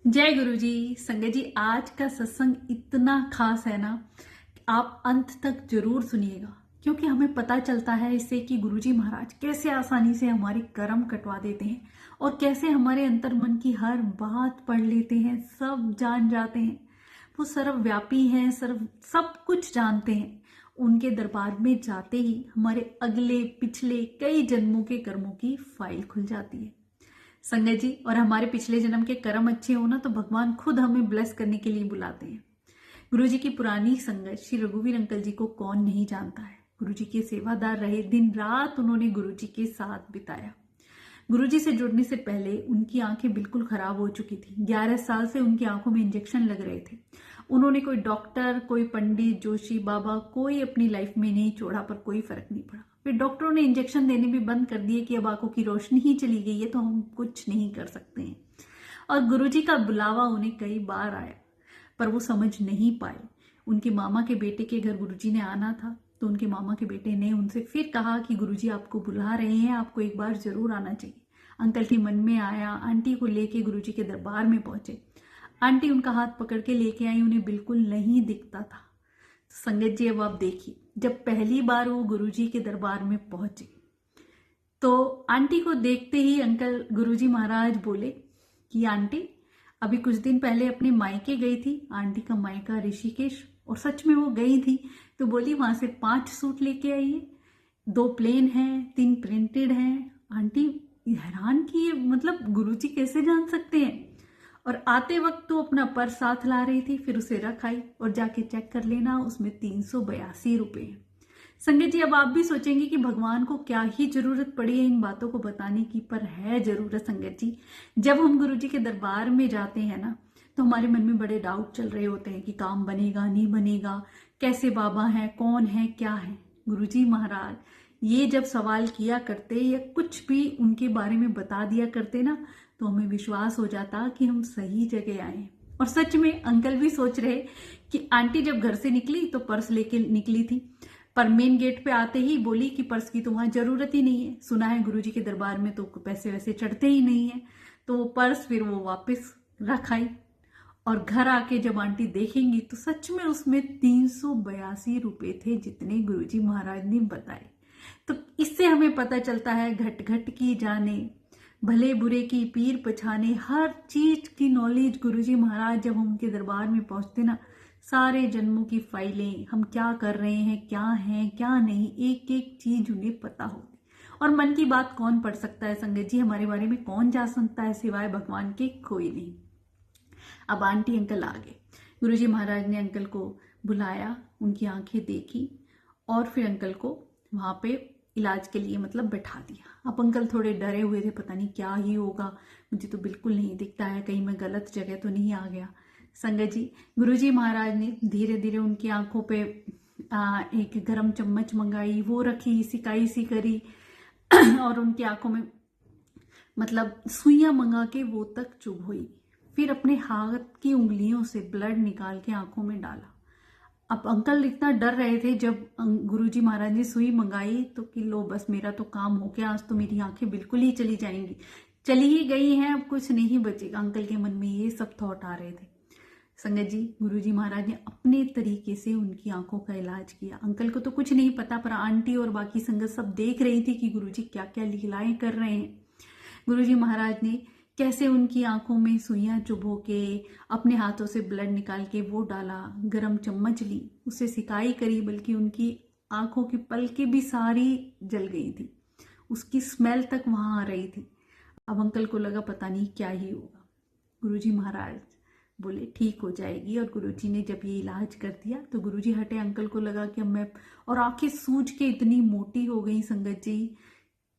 जय गुरु जी। संगत जी, आज का सत्संग इतना खास है ना, आप अंत तक जरूर सुनिएगा, क्योंकि हमें पता चलता है इससे कि गुरुजी महाराज कैसे आसानी से हमारे कर्म कटवा देते हैं और कैसे हमारे अंतर मन की हर बात पढ़ लेते हैं, सब जान जाते हैं। वो सर्वव्यापी हैं, सर्व सब कुछ जानते हैं। उनके दरबार में जाते ही हमारे अगले पिछले कई जन्मों के कर्मों की फाइल खुल जाती है संगत जी। और हमारे पिछले जन्म के कर्म अच्छे हो ना, तो भगवान खुद हमें ब्लेस करने के लिए बुलाते हैं। गुरु जी की पुरानी संगत श्री रघुवीर अंकल जी को कौन नहीं जानता है। गुरु जी के सेवादार रहे, दिन रात उन्होंने गुरु जी के साथ बिताया। गुरु जी से जुड़ने से पहले उनकी आंखें बिल्कुल खराब हो चुकी थी। 11 साल से उनकी आंखों में इंजेक्शन लग रहे थे। उन्होंने कोई डॉक्टर, कोई पंडित, जोशी बाबा, कोई अपनी लाइफ में नहीं छोड़ा, पर कोई फर्क नहीं पड़ा। फिर डॉक्टरों ने इंजेक्शन देने भी बंद कर दिए कि अब आंखों की रोशनी ही चली गई है तो हम कुछ नहीं कर सकते हैं। और गुरुजी का बुलावा उन्हें कई बार आया, पर वो समझ नहीं पाए। उनके मामा के बेटे के घर गुरुजी ने आना था, तो उनके मामा के बेटे ने उनसे फिर कहा कि गुरुजी आपको बुला रहे हैं, आपको एक बार जरूर आना चाहिए। अंकल के मन में आया, आंटी को लेके गुरुजी के दरबार में पहुंचे। आंटी उनका हाथ पकड़ के लेके आई, उन्हें बिल्कुल नहीं दिखता था। संगत जी, अब आप देखिए, जब पहली बार वो गुरुजी के दरबार में पहुंचे तो आंटी को देखते ही अंकल गुरुजी महाराज बोले कि आंटी अभी कुछ दिन पहले अपने मायके गई थी। आंटी का मायका ऋषिकेश, और सच में वो गई थी। तो बोली वहां से 5 सूट लेके आई है, 2 प्लेन हैं, 3 प्रिंटेड हैं। आंटी हैरान कि मतलब गुरुजी कैसे जान सकते हैं। और आते वक्त तो अपना पर्स साथ ला रही थी, फिर उसे रख आई और जाके चेक कर लेना, उसमें 382 रुपए हैं। संगत जी, अब आप भी सोचेंगे कि भगवान को क्या ही जरूरत पड़ी है इन बातों को बताने की, पर है जरूरत संगत जी। जब हम गुरु जी के दरबार में जाते हैं ना, तो हमारे मन में बड़े डाउट चल रहे होते हैं कि काम बनेगा नहीं बनेगा, कैसे बाबा है, कौन है, क्या है। गुरु जी महाराज ये जब सवाल किया करते या कुछ भी उनके बारे में बता दिया करते ना, तो हमें विश्वास हो जाता कि हम सही जगह आए। और सच में अंकल भी सोच रहे कि आंटी जब घर से निकली तो पर्स लेके निकली थी, पर मेन गेट पे आते ही बोली कि पर्स की तो वहां जरूरत ही नहीं है, सुना है गुरुजी के दरबार में तो पैसे वैसे चढ़ते ही नहीं है। तो वो पर्स फिर वो वापस रख आई। और घर आके जब आंटी देखेंगी तो सच में उसमें 382 रुपए थे, जितने गुरुजी महाराज ने बताए। तो इससे हमें पता चलता है घट घट की जाने, भले बुरे की पीर पछाने। हर चीज की नॉलेज गुरुजी महाराज जब हम उनके दरबार में पहुंचते ना, सारे जन्मों की फाइलें, हम क्या कर रहे हैं, क्या है क्या नहीं, एक एक चीज उन्हें पता होती। और मन की बात कौन पढ़ सकता है संगत जी, हमारे बारे में कौन जा सकता है सिवाय भगवान के, कोई नहीं। अब आंटी अंकल आ गए। गुरुजी महाराज ने अंकल को बुलाया, उनकी आंखें देखी और फिर अंकल को वहां पे इलाज के लिए मतलब बैठा दिया। अब अंकल थोड़े डरे हुए थे, पता नहीं क्या ही होगा, मुझे तो बिल्कुल नहीं दिखता है, कहीं मैं गलत जगह तो नहीं आ गया। संगत जी, गुरुजी महाराज ने धीरे धीरे उनकी आंखों पे एक गरम चम्मच मंगाई, वो रखी, सिकाई सी करी और उनकी आंखों में मतलब सुइयां मंगा के वो तक चुभ हुई। फिर अपने हाथ की उंगलियों से ब्लड निकाल के आंखों में डाला। अब अंकल इतना डर रहे थे जब गुरुजी महाराज ने सुई मंगाई तो कि लो बस मेरा तो काम हो गया, आज तो मेरी आंखें बिल्कुल ही चली जाएंगी, चली ही गई हैं, अब कुछ नहीं बचेगा। अंकल के मन में ये सब थॉट आ रहे थे। संगत जी, गुरुजी महाराज ने अपने तरीके से उनकी आंखों का इलाज किया। अंकल को तो कुछ नहीं पता, पर आंटी और बाकी संगत सब देख रही थी कि गुरुजी क्या क्या लीलाएं कर रहे हैं। गुरुजी महाराज ने कैसे उनकी आंखों में सुइयां चुभो के अपने हाथों से ब्लड निकाल के वो डाला, गरम चम्मच ली, उसे सिकाई करी, बल्कि उनकी आंखों की पलकें भी सारी जल गई थी, उसकी स्मेल तक वहां आ रही थी। अब अंकल को लगा पता नहीं क्या ही होगा। गुरुजी महाराज बोले ठीक हो जाएगी, और गुरुजी ने जब ये इलाज कर दिया तो गुरुजी हटे। अंकल को लगा कि अब मैं, और आंखें सूज के इतनी मोटी हो गई संगत जी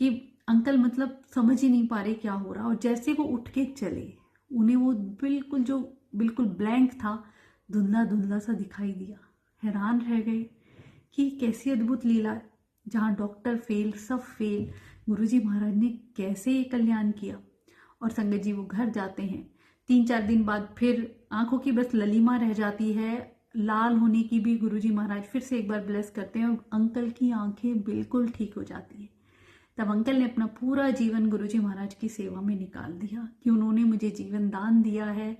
कि अंकल मतलब समझ ही नहीं पा रहे क्या हो रहा। और जैसे वो उठ के चले, उन्हें वो बिल्कुल जो बिल्कुल ब्लैंक था, धुंधला धुंधला सा दिखाई दिया। हैरान रह गए कि कैसी अद्भुत लीला, जहाँ डॉक्टर फेल, सब फेल, गुरुजी महाराज ने कैसे ये कल्याण किया। और संगत जी वो घर जाते हैं, 3-4 दिन बाद फिर आंखों की बस ललीमा रह जाती है, लाल होने की भी गुरुजी महाराज फिर से एक बार ब्लेस करते हैं और अंकल की आंखें बिल्कुल ठीक हो जाती है। तब अंकल ने अपना पूरा जीवन गुरुजी महाराज की सेवा में निकाल दिया कि उन्होंने मुझे जीवन दान दिया है,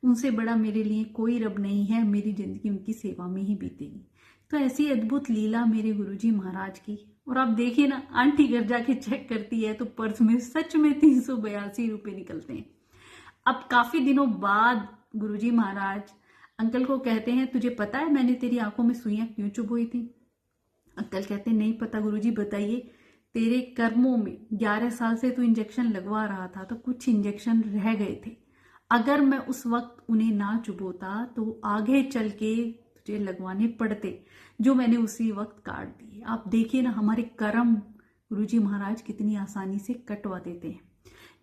उनसे बड़ा मेरे लिए कोई रब नहीं है, मेरी जिंदगी उनकी सेवा में ही बीतेगी। तो ऐसी अद्भुत लीला मेरे गुरुजी महाराज की। और आप देखिए ना, आंटी घर जाके चेक करती है तो पर्स में सच में 382 रुपये निकलते हैं। अब काफी दिनों बाद गुरुजी महाराज अंकल को कहते हैं, तुझे पता है मैंने तेरी आंखों में सुइयां क्यों चुभोई थी? अंकल कहते हैं, नहीं पता गुरुजी, बताइए। तेरे कर्मों में 11 साल से तू इंजेक्शन लगवा रहा था, तो कुछ इंजेक्शन रह गए थे। अगर मैं उस वक्त उन्हें ना चुभोता तो आगे चल के तुझे लगवाने पड़ते, जो मैंने उसी वक्त काट दिए। आप देखिए ना, हमारे कर्म गुरुजी महाराज कितनी आसानी से कटवा देते हैं।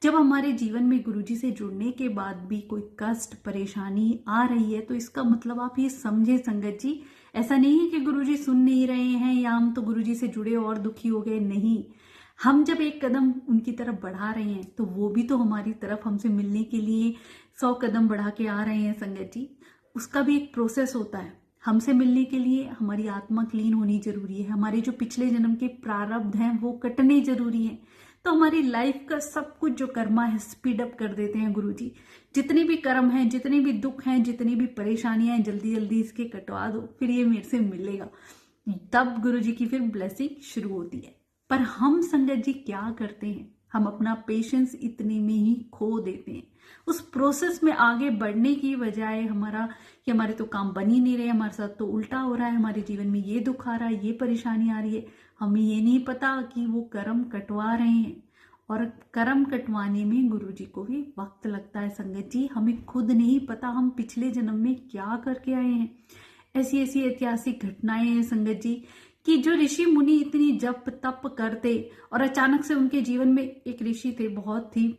जब हमारे जीवन में गुरुजी से जुड़ने के बाद भी कोई कष्ट परेशानी आ रही है, तो इसका मतलब आप ये समझे संगत जी, ऐसा नहीं है कि गुरुजी सुन नहीं रहे हैं या हम तो गुरुजी से जुड़े और दुखी हो गए। नहीं, हम जब एक कदम उनकी तरफ बढ़ा रहे हैं तो वो भी तो हमारी तरफ हमसे मिलने के लिए 100 कदम बढ़ा के आ रहे हैं संगत जी। उसका भी एक प्रोसेस होता है। हमसे मिलने के लिए हमारी आत्मा क्लीन होनी जरूरी है, हमारे जो पिछले जन्म के प्रारब्ध हैं वो कटने जरूरी हैं। तो हमारी लाइफ का सब कुछ जो कर्मा है स्पीड अप कर देते हैं गुरुजी। जितने भी कर्म हैं, जितने भी दुख हैं, जितनी भी परेशानियां हैं, जल्दी जल्दी इसके कटवा दो, फिर ये मेरे से मिलेगा। तब गुरुजी की फिर ब्लेसिंग शुरू होती है। पर हम संगत जी क्या करते हैं, हम अपना पेशेंस इतने में ही खो देते हैं। उस प्रोसेस में आगे बढ़ने की बजाय हमारे तो काम बन ही नहीं रहे, हमारे साथ तो उल्टा हो रहा है, हमारे जीवन में ये दुख आ रहा है, ये परेशानी आ रही है। हमें ये नहीं पता कि वो कर्म कटवा रहे हैं। और कर्म कटवाने में गुरुजी को भी वक्त लगता है संगत जी। हमें खुद नहीं पता हम पिछले जन्म में क्या करके आए हैं। ऐसी ऐसी ऐतिहासिक घटनाएं हैं संगत जी कि जो ऋषि मुनि इतनी जप तप करते और अचानक से उनके जीवन में, एक ऋषि थे बहुत ही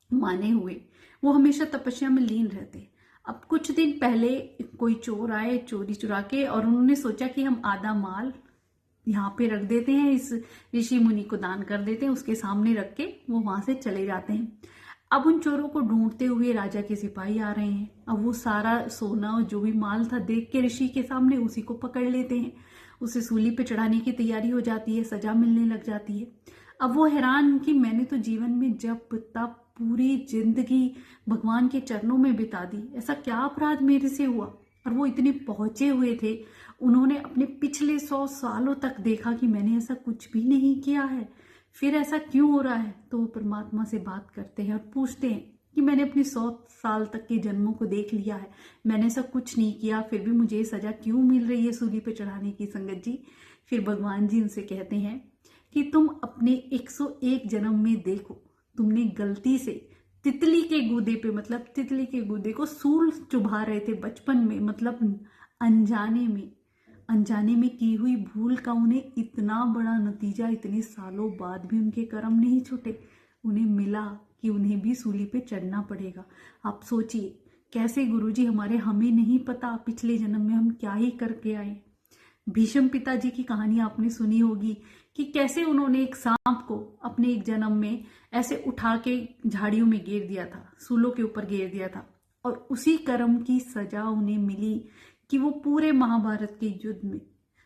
माने हुए, वो हमेशा तपस्या में लीन रहते। अब कुछ दिन पहले कोई चोर आए चोरी चुरा के, और उन्होंने सोचा कि हम आधा माल यहाँ पे रख देते हैं, इस ऋषि मुनि को दान कर देते हैं, उसके सामने रख के वो वहां से चले जाते हैं। अब उन चोरों को ढूंढते हुए राजा के सिपाही आ रहे हैं। अब वो सारा सोना और जो भी माल था देख के ऋषि के सामने उसी को पकड़ लेते हैं, उसे सूली पे चढ़ाने की तैयारी हो जाती है, सजा मिलने लग जाती है। अब वो हैरान कि मैंने तो जीवन में जब तब पूरी जिंदगी भगवान के चरणों में बिता दी, ऐसा क्या अपराध मेरे से हुआ? और वो इतने पहुंचे हुए थे, उन्होंने अपने पिछले 100 सालों तक देखा कि मैंने ऐसा कुछ भी नहीं किया है, फिर ऐसा क्यों हो रहा है? तो वो परमात्मा से बात करते हैं और पूछते हैं कि मैंने अपने 100 साल तक के जन्मों को देख लिया है, मैंने ऐसा कुछ नहीं किया, फिर भी मुझे सजा क्यों मिल रही है सूली पे चढ़ाने की संगत जी? फिर भगवान जी उनसे कहते हैं कि तुम अपने 101 जन्म में देखो, तुमने गलती से तितली के गूदे पे, मतलब तितली के गूदे को सूल चुभा रहे थे बचपन में, मतलब अनजाने में की हुई भूल का उन्हें इतना बड़ा नतीजा इतने सालों बाद भी उनके कर्म नहीं छूटे। उन्हें मिला कि उन्हें भी सूली पे चढ़ना पड़ेगा। आप सोचिए कैसे गुरुजी हमें नहीं पता पिछले जन्म में हम क्या ही करके आए। भीष्म पिताजी की कहानी आपने सुनी होगी कि कैसे उन्होंने एक सांप को अपने एक जन्म में ऐसे उठा के झाड़ियों में गिर दिया था, सूलों के ऊपर गिर दिया था, और उसी कर्म की सजा उन्हें मिली कि वो पूरे महाभारत के युद्ध में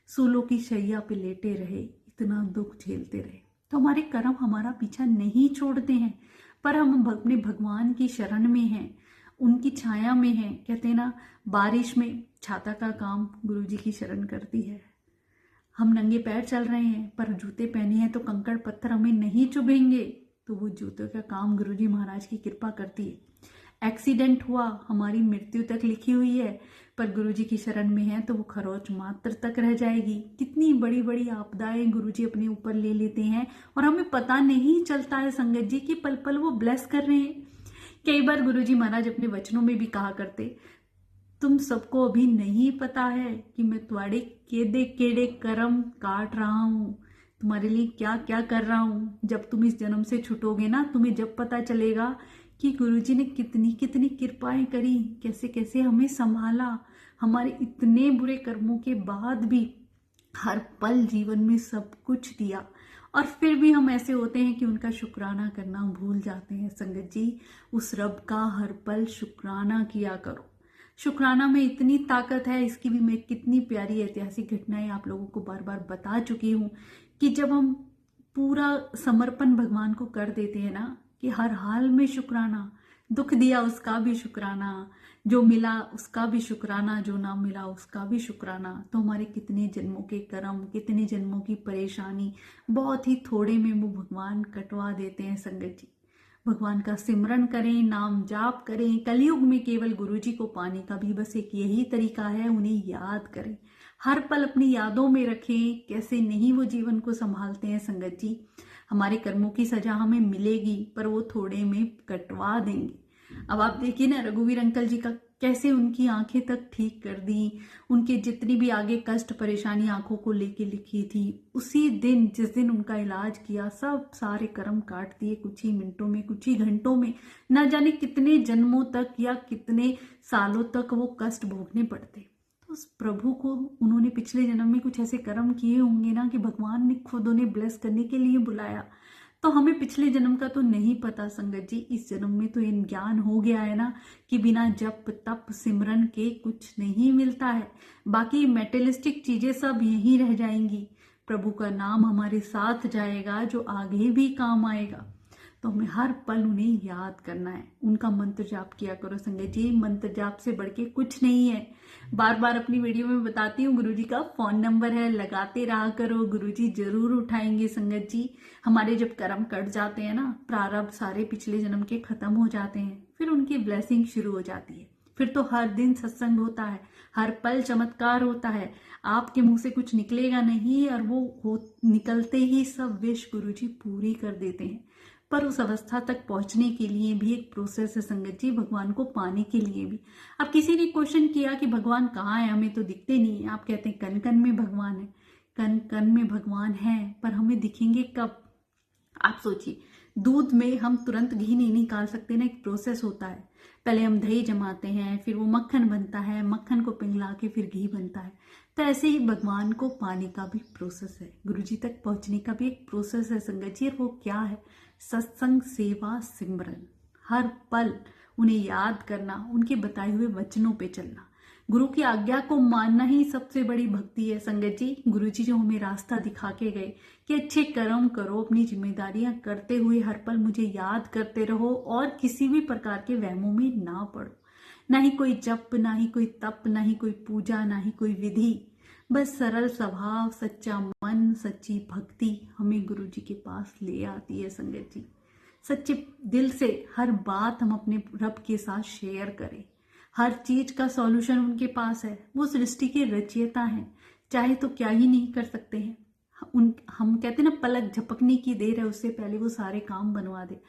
सूलों की शैया पे लेटे रहे, इतना दुख झेलते रहे। तो हमारे कर्म हमारा पीछा नहीं छोड़ते हैं, पर हम अपने भगवान की शरण में हैं, उनकी छाया में हैं। कहते हैं ना, बारिश में छाता का काम गुरुजी की शरण करती है। हम नंगे पैर चल रहे हैं पर जूते पहने हैं तो कंकड़ पत्थर हमें नहीं चुभेंगे, तो वो जूतों का काम गुरुजी महाराज की कृपा करती है। एक्सीडेंट हुआ, हमारी मृत्यु तक लिखी हुई है, पर गुरुजी की शरण में है तो वो खरोच मात्र तक रह जाएगी। कितनी बड़ी बड़ी आपदाएं गुरुजी अपने ऊपर ले लेते हैं और हमें पता नहीं चलता है संगत जी कि पल पल वो ब्लेस कर रहे हैं। कई बार गुरुजी महाराज अपने वचनों में भी कहा करते, तुम सबको अभी नहीं पता है कि मैं तुम्हारे केड़े केड़े कर्म काट रहा हूँ, तुम्हारे लिए क्या क्या कर रहा हूँ। जब तुम इस जन्म से छूटोगे ना, तुम्हें जब पता चलेगा कि गुरुजी ने कितनी कितनी कृपाएं करी, कैसे कैसे हमें संभाला, हमारे इतने बुरे कर्मों के बाद भी हर पल जीवन में सब कुछ दिया, और फिर भी हम ऐसे होते हैं कि उनका शुक्राना करना भूल जाते हैं। संगत जी, उस रब का हर पल शुक्राना किया करो। शुक्राना में इतनी ताकत है, इसकी भी मैं कितनी प्यारी ऐतिहासिक घटनाएं आप लोगों को बार बार बता चुकी हूँ कि जब हम पूरा समर्पण भगवान को कर देते हैं ना, कि हर हाल में शुक्राना, दुख दिया उसका भी शुक्राना, जो मिला उसका भी शुक्राना, जो ना मिला उसका भी शुक्राना, तो हमारे कितने जन्मों के कर्म, कितने जन्मों की परेशानी बहुत ही थोड़े में वो भगवान कटवा देते हैं संगत जी। भगवान का सिमरन करें, नाम जाप करें। कलयुग में केवल गुरु जी को पाने का भी बस एक यही तरीका है, उन्हें याद करें, हर पल अपनी यादों में रखें। कैसे नहीं वो जीवन को संभालते हैं संगत जी। हमारे कर्मों की सजा हमें मिलेगी, पर वो थोड़े में कटवा देंगे। अब आप देखिए ना, रघुवीर अंकल जी का कैसे उनकी आंखें तक ठीक कर दी, उनके जितनी भी आगे कष्ट परेशानी आंखों को लेके लिखी थी, उसी दिन जिस दिन उनका इलाज किया, सब सारे कर्म काट दिए कुछ ही मिनटों में, कुछ ही घंटों में। ना जाने कितने जन्मों तक या कितने सालों तक वो कष्ट भोगने पड़ते। तो उस प्रभु को उन्होंने पिछले जन्म में कुछ ऐसे कर्म किए होंगे ना, कि भगवान ने खुद उन्हें ब्लेस करने के लिए बुलाया। तो हमें पिछले जन्म का तो नहीं पता संगत जी, इस जन्म में तो इन ज्ञान हो गया है ना, कि बिना जप तप सिमरन के कुछ नहीं मिलता है। बाकी मेटेरियलिस्टिक चीजें सब यहीं रह जाएंगी, प्रभु का नाम हमारे साथ जाएगा, जो आगे भी काम आएगा। तो हमें हर पल उन्हें याद करना है, उनका मंत्र जाप किया करो संगत जी। मंत्र जाप से बढ़ के कुछ नहीं है। बार बार अपनी वीडियो में बताती हूँ, गुरुजी का फोन नंबर है, लगाते रहा करो, गुरुजी जरूर उठाएंगे संगत जी। हमारे जब कर्म कट जाते हैं ना, प्रारब्ध सारे पिछले जन्म के खत्म हो जाते हैं, फिर उनकी ब्लेसिंग शुरू हो जाती है। फिर तो हर दिन सत्संग होता है, हर पल चमत्कार होता है, आपके मुंह से कुछ निकलेगा नहीं, और वो निकलते ही सब विश गुरुजी पूरी कर देते हैं। पर उस अवस्था तक पहुंचने के लिए भी एक प्रोसेस है संगत जी, भगवान को पाने के लिए भी। अब किसी ने क्वेश्चन किया कि भगवान कहाँ है, हमें तो दिखते नहीं है। आप कहते हैं कन कन में भगवान है, कन कन में भगवान है, पर हमें दिखेंगे कब? आप सोचिए, दूध में हम तुरंत घी नहीं निकाल सकते ना, एक प्रोसेस होता है। पहले हम दही जमाते हैं, फिर वो मक्खन बनता है, मक्खन को पिघला के फिर घी बनता है। तो ऐसे ही भगवान को पाने का भी प्रोसेस है, गुरुजी तक पहुंचने का भी एक प्रोसेस है संगत जी। और वो क्या है? सत्संग, सेवा, सिमरन। हर पल उन्हें याद करना, उनके बताए हुए वचनों पे चलना, गुरु की आज्ञा को मानना ही सबसे बड़ी भक्ति है संगत जी। गुरु जी जो हमें रास्ता दिखा के गए कि अच्छे कर्म करो, अपनी जिम्मेदारियां करते हुए हर पल मुझे याद करते रहो, और किसी भी प्रकार के वहमों में ना पड़ो। ना ही कोई जप, ना ही कोई तप, ना ही कोई पूजा, ना ही कोई विधि, बस सरल स्वभाव, सच्चा मन, सच्ची भक्ति हमें गुरु जी के पास ले आती है संगत जी। सच्चे दिल से हर बात हम अपने रब के साथ शेयर करें। हर चीज का सॉल्यूशन उनके पास है, वो सृष्टि के रचयिता हैं, चाहे तो क्या ही नहीं कर सकते हैं। हम कहते ना, पलक झपकने की देर है, उससे पहले वो सारे काम बनवा दे।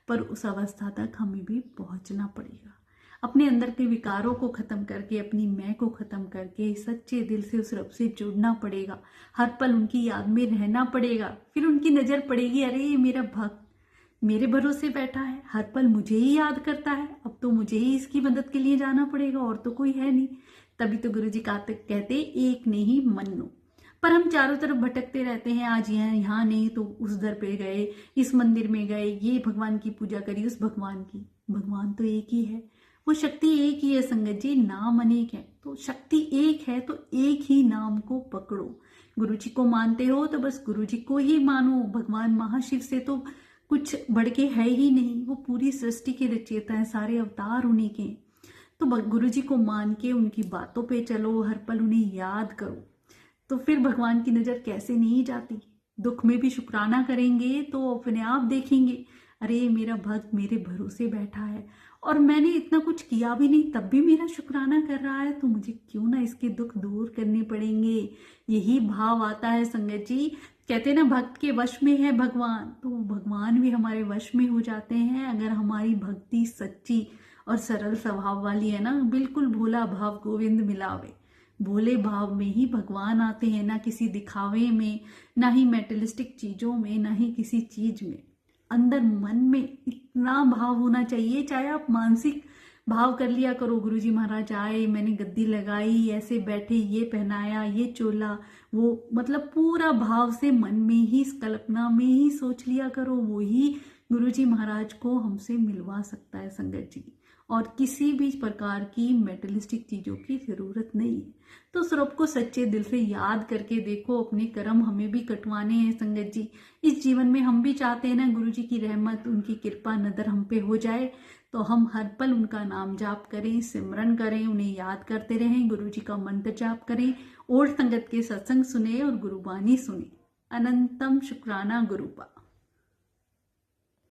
पर उस अवस्था तक हमें भी पहुंचना पड़ेगा। अपने अंदर के विकारों को खत्म करके, अपनी मैं को खत्म करके, सच्चे दिल से उस रब से जुड़ना पड़ेगा। हर पल उनकी याद में रहना पड़ेगा। फिर उनकी नजर पड़ेगी, अरे ये मेरा भक्त मेरे भरोसे बैठा है, हर पल मुझे ही याद करता है, अब तो मुझे ही इसकी मदद के लिए जाना पड़ेगा, और तो कोई है नहीं। तभी तो गुरुजी कहते एक ने ही मन्नो। पर हम चारों तरफ भटकते रहते हैं, आज यहाँ नहीं तो उस दर पे गए, इस मंदिर में गए, ये भगवान की पूजा करी, उस भगवान की। भगवान तो एक ही है, वो शक्ति एक ही है संगत जी, नाम अनेक है। तो शक्ति एक है, तो एक ही नाम को पकड़ो। गुरु जी को मानते हो तो बस गुरु जी को ही मानो। भगवान महाशिव से तो कुछ बढ़ के है ही नहीं, वो पूरी सृष्टि के रचयिता है, सारे अवतार उन्हीं के। तो गुरु जी को मान के उनकी बातों पे चलो, हर पल उन्हें याद करो, तो फिर भगवान की नजर कैसे नहीं जाती। दुख में भी शुक्राना करेंगे तो अपने आप देखेंगे, अरे मेरा भक्त मेरे भरोसे बैठा है, और मैंने इतना कुछ किया भी नहीं, तब भी मेरा शुक्राना कर रहा है, तो मुझे क्यों ना इसके दुख दूर करने पड़ेंगे। यही भाव आता है संगत जी। कहते हैं ना, भक्त के वश में है भगवान, तो भगवान भी हमारे वश में हो जाते हैं अगर हमारी भक्ति सच्ची और सरल स्वभाव वाली है ना। बिल्कुल भोला भाव गोविंद मिलावे, भोले भाव में ही भगवान आते हैं, ना किसी दिखावे में, ना ही मेटेरियलिस्टिक चीजों में, ना ही किसी चीज में। अंदर मन में इतना भाव होना चाहिए, चाहे आप मानसिक भाव कर लिया करो, गुरुजी महाराज आए, मैंने गद्दी लगाई, ऐसे बैठे, ये पहनाया, ये चोला, वो मतलब पूरा भाव से मन में ही, इस कल्पना में ही सोच लिया करो, वो ही गुरुजी महाराज को हमसे मिलवा सकता है संगत जी। और किसी भी प्रकार की मेटलिस्टिक चीज़ों की ज़रूरत नहीं है। तो उस रब को सच्चे दिल से याद करके देखो, अपने कर्म हमें भी कटवाने हैं संगत जी। इस जीवन में हम भी चाहते हैं ना गुरु जी की रहमत, उनकी कृपा नज़र हम पे हो जाए, तो हम हर पल उनका नाम जाप करें, सिमरन करें, उन्हें याद करते रहें, गुरु जी का मंत्र जाप करें और संगत के सत्संग सुने और गुरुबानी सुने। अनंतम शुक्राना गुरुपा।